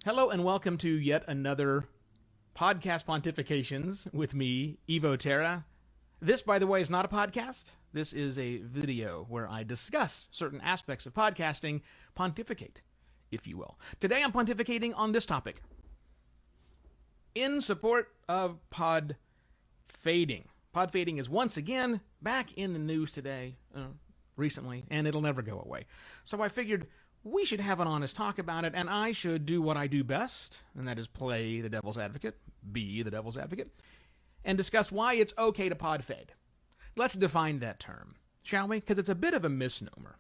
Hello and welcome to yet another podcast pontifications with me, Evo Terra. This, by the way, is not a podcast. This is a video where I discuss certain aspects of podcasting, pontificate, if you will. Today I'm pontificating on this topic. In support of podfading. Podfading is once again back in the news today, recently, and it'll never go away. So I figured we should have an honest talk about it, and I should do what I do best, and that is play the devil's advocate, be the devil's advocate, and discuss why it's okay to podfade. Let's define that term, shall we? Because it's a bit of a misnomer.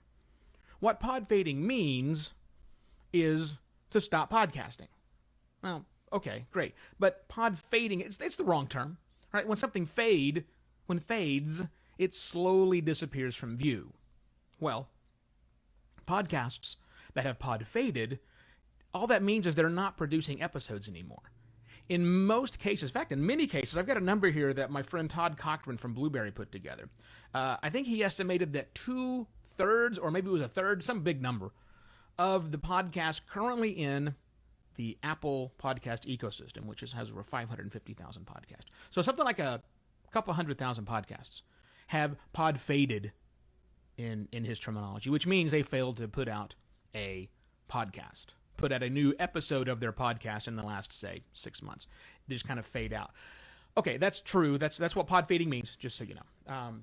What podfading means is to stop podcasting. Well, okay, great. But podfading, it's the wrong term, right? When something fades, it slowly disappears from view. Well, podcasts that have podfaded, all that means is they're not producing episodes anymore. In most cases, in fact, in many cases, I've got a number here that my friend Todd Cochran from Blueberry put together. I think he estimated that 2/3, or maybe it was a third, some big number, of the podcasts currently in the Apple podcast ecosystem, which has over 550,000 podcasts. So something like a couple 100,000 podcasts have podfaded in his terminology, which means they failed to put out a podcast, put out a new episode of their podcast in the last, say, 6 months. They just kind of fade out. Okay, that's true. That's what podfading means, just so you know.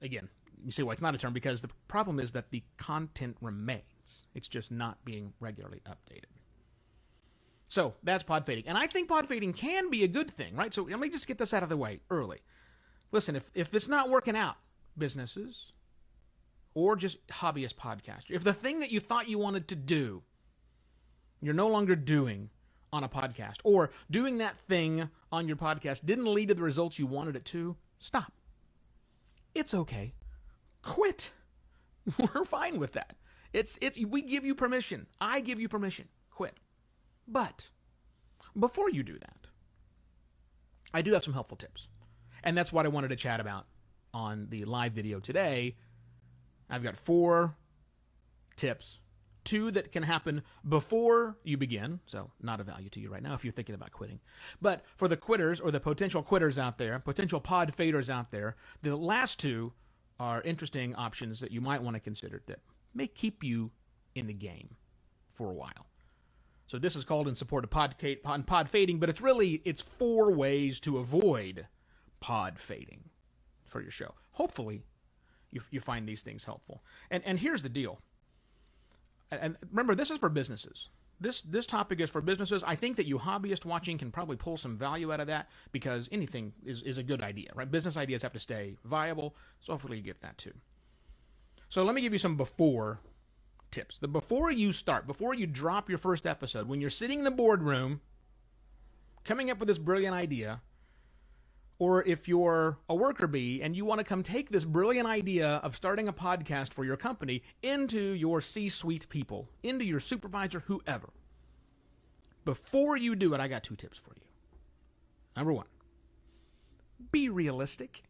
Again, you see why it's not a term, because the problem is that the content remains. It's just not being regularly updated. So that's podfading. And I think podfading can be a good thing, right? So let me just get this out of the way early. Listen, if it's not working out, businesses or just hobbyist podcaster, if the thing that you thought you wanted to do, you're no longer doing on a podcast, or doing that thing on your podcast didn't lead to the results you wanted it to, stop. It's okay. Quit. We're fine with that. We give you permission. I give you permission. Quit. But before you do that, I do have some helpful tips. And that's what I wanted to chat about on the live video today. I've got 4 tips, 2 that can happen before you begin, so not of value to you right now if you're thinking about quitting. But for the quitters, or the potential quitters out there, potential pod faders out there, the last 2 are interesting options that you might want to consider that may keep you in the game for a while. So this is called in support of pod fading, but it's 4 ways to avoid pod fading for your show. Hopefully you find these things helpful. And here's the deal. And remember, this is for businesses. This topic is for businesses. I think that you hobbyists watching can probably pull some value out of that, because anything is a good idea, right? Business ideas have to stay viable, so hopefully you get that too. So let me give you some before tips. Before you start, before you drop your first episode, when you're sitting in the boardroom coming up with this brilliant idea, or if you're a worker bee and you want to come take this brilliant idea of starting a podcast for your company into your C-suite people, into your supervisor, whoever, before you do it, I got 2 tips for you. Number 1, be realistic.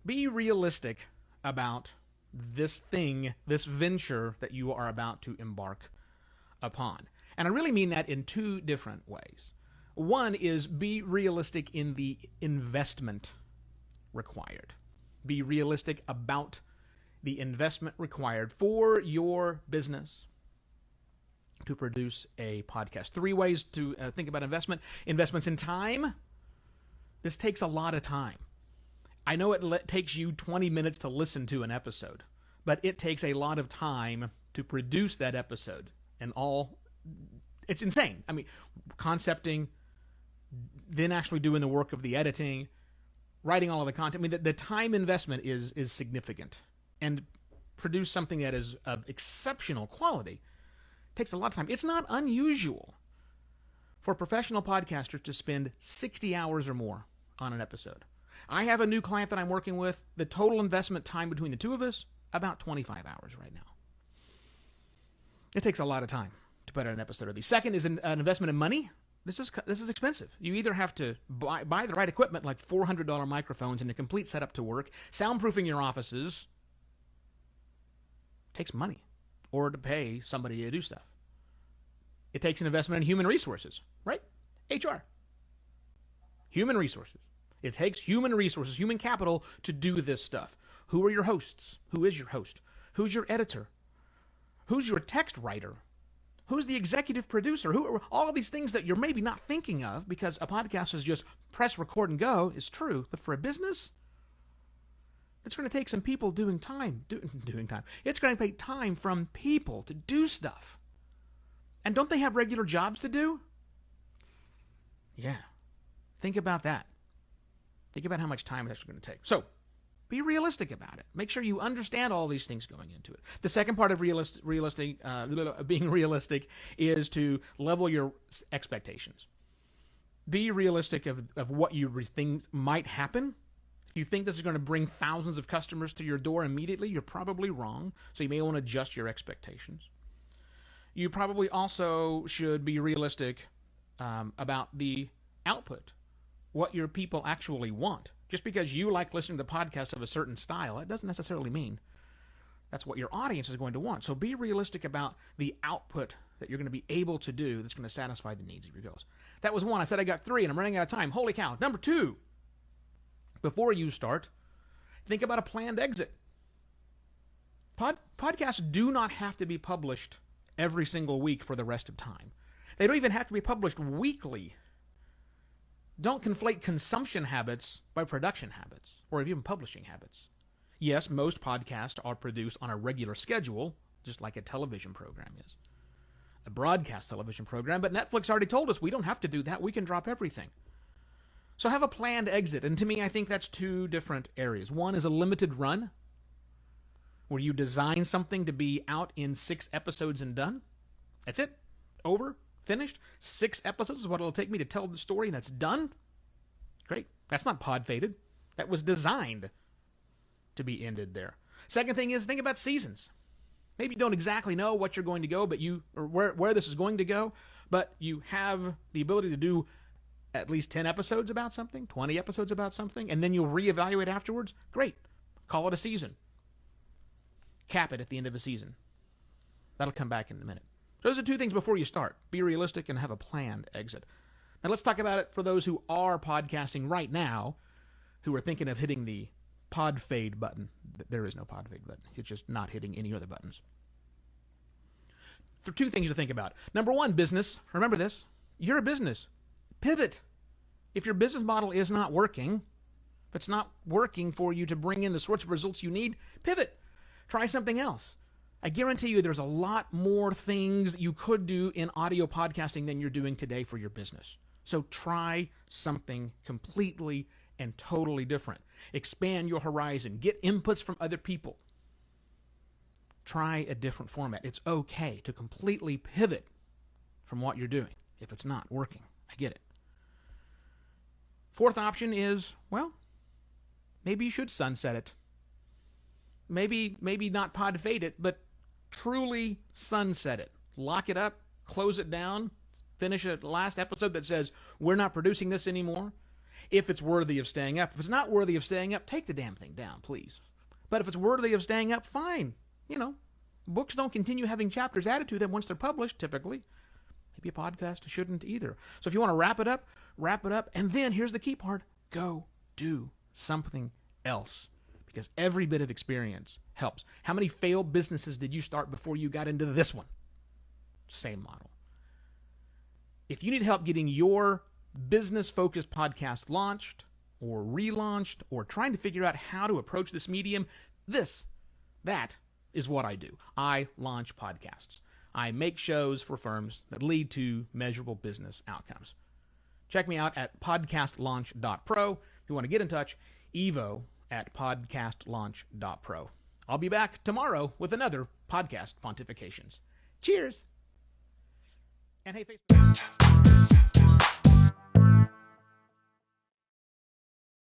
Be realistic about this thing, this venture that you are about to embark upon. And I really mean that in 2 different ways. One is be realistic in the investment required. Be realistic about the investment required for your business to produce a podcast. 3 ways to think about investment. Investments in time. This takes a lot of time. I know it takes you 20 minutes to listen to an episode, but it takes a lot of time to produce that episode. And it's insane. I mean, concepting, then actually doing the work of the editing, writing all of the content. I mean, the time investment is significant. And produce something that is of exceptional quality takes a lot of time. It's not unusual for professional podcasters to spend 60 hours or more on an episode. I have a new client that I'm working with. The total investment time between the 2 of us, about 25 hours right now. It takes a lot of time to put out an episode of these. Second is an investment in money. This is expensive. You either have to buy the right equipment, like $400 microphones and a complete setup to work, soundproofing your offices takes money, or to pay somebody to do stuff. It takes an investment in human resources, right? HR. Human resources. It takes human resources, human capital to do this stuff. Who are your hosts? Who is your host? Who's your editor? Who's your text writer? Who's the executive producer? Who are all of these things that you're maybe not thinking of because a podcast is just press, record, and go is true. But for a business, it's going to take some people doing time. It's going to take time from people to do stuff. And don't they have regular jobs to do? Yeah. Think about that. Think about how much time it's going to take. So, be realistic about it. Make sure you understand all these things going into it. The second part of being realistic is to level your expectations. Be realistic of what you think might happen. If you think this is going to bring thousands of customers to your door immediately, you're probably wrong. So you may want to adjust your expectations. You probably also should be realistic about the output, what your people actually want. Just because you like listening to podcasts of a certain style, that doesn't necessarily mean that's what your audience is going to want. So be realistic about the output that you're going to be able to do that's going to satisfy the needs of your goals. That was one. I said I got 3, and I'm running out of time. Holy cow. Number 2, before you start, think about a planned exit. Podcasts do not have to be published every single week for the rest of time. They don't even have to be published weekly. Don't conflate consumption habits by production habits or even publishing habits. Yes, most podcasts are produced on a regular schedule, just like a television program is. A broadcast television program, but Netflix already told us we don't have to do that. We can drop everything. So have a planned exit. And to me, I think that's 2 different areas. One is a limited run, where you design something to be out in 6 episodes and done. That's it. Over. Finished. 6 episodes is what it'll take me to tell the story, and that's done. Great. That's not podfaded. That was designed to be ended there. Second thing is think about seasons. Maybe you don't exactly know what you're going to go, but where this is going to go, but you have the ability to do at least 10 episodes about something, 20 episodes about something, and then you'll reevaluate afterwards. Great. Call it a season. Cap it at the end of a season. That'll come back in a minute. Those are 2 things before you start. Be realistic and have a planned exit. Now let's talk about it for those who are podcasting right now, who are thinking of hitting the podfade button. There is no podfade button. It's just not hitting any other buttons. 2 things to think about. Number 1, business. Remember this. You're a business. Pivot. If your business model is not working, if it's not working for you to bring in the sorts of results you need, pivot. Try something else. I guarantee you there's a lot more things you could do in audio podcasting than you're doing today for your business. So try something completely and totally different. Expand your horizon. Get inputs from other people. Try a different format. It's okay to completely pivot from what you're doing if it's not working. I get it. 4th option is, well, maybe you should sunset it. Maybe not podfade it, but truly sunset it. Lock it up, close it down, finish a last episode that says, we're not producing this anymore. If it's worthy of staying up. If it's not worthy of staying up, take the damn thing down, please. But if it's worthy of staying up, fine. Books don't continue having chapters added to them once they're published, typically. Maybe a podcast shouldn't either. So if you want to wrap it up, and then here's the key part, go do something else. Because every bit of experience helps. How many failed businesses did you start before you got into this one? Same model. If you need help getting your business-focused podcast launched or relaunched or trying to figure out how to approach this medium, that is what I do. I launch podcasts. I make shows for firms that lead to measurable business outcomes. Check me out at podcastlaunch.pro. If you want to get in touch, evo@podcastlaunch.pro. I'll be back tomorrow with another podcast pontifications. Cheers. And hey, Facebook.